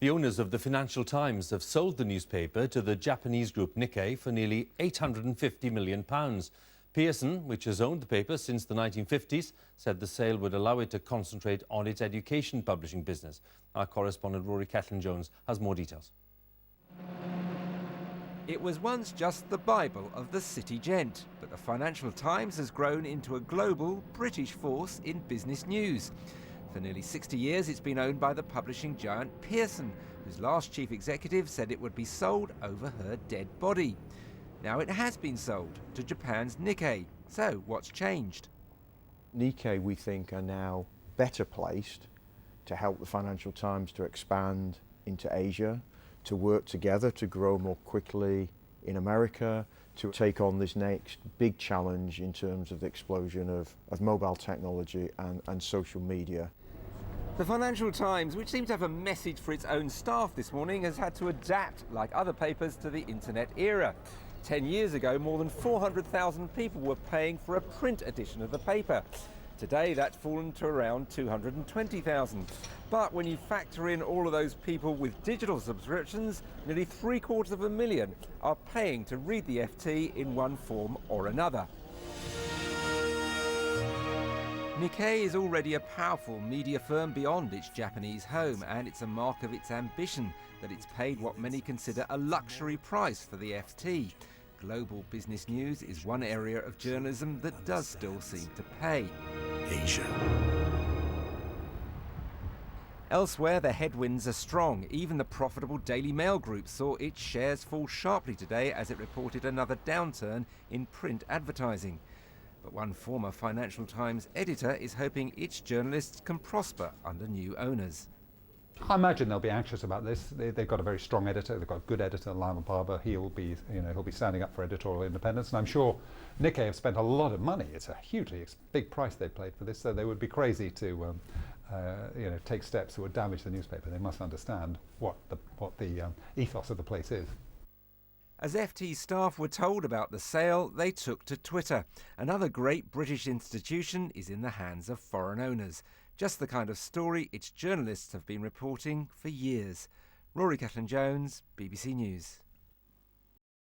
The owners of the Financial Times have sold the newspaper to the Japanese group Nikkei for nearly £850 million. Pearson, which has owned the paper since the 1950s, said the sale would allow it to concentrate on its education publishing business. Our correspondent Rory Catlin-Jones has more details. It was once just the Bible of the city gent, but the Financial Times has grown into a global British force in business news. For nearly 60 years, it's been owned by the publishing giant Pearson, whose last chief executive said it would be sold over her dead body. Now it has been sold to Japan's Nikkei. So what's changed? Nikkei, we think, are now better placed to help the Financial Times to expand into Asia, to work together to grow more quickly in America, to take on this next big challenge in terms of the explosion of mobile technology and social media. The Financial Times, which seemed to have a message for its own staff this morning, has had to adapt, like other papers, to the internet era. 10 years ago, more than 400,000 people were paying for a print edition of the paper. Today, that's fallen to around 220,000. But when you factor in all of those people with digital subscriptions, nearly 750,000 are paying to read the FT in one form or another. Nikkei is already a powerful media firm beyond its Japanese home, and it's a mark of its ambition that it's paid what many consider a luxury price for the FT. Global business news is one area of journalism that does still seem to pay. Asia. Elsewhere, the headwinds are strong. Even the profitable Daily Mail Group saw its shares fall sharply today as it reported another downturn in print advertising. But one former Financial Times editor is hoping its journalists can prosper under new owners. I imagine they'll be anxious about this. They've got a very strong editor. They've got a good editor, Lionel Barber. He'll be standing up for editorial independence. And I'm sure Nikkei have spent a lot of money. It's a hugely big price they paid for this. So they would be crazy to, take steps that would damage the newspaper. They must understand what the ethos of the place is. As FT staff were told about the sale, they took to Twitter. Another great British institution is in the hands of foreign owners. Just the kind of story its journalists have been reporting for years. Rory Catlin-Jones, BBC News.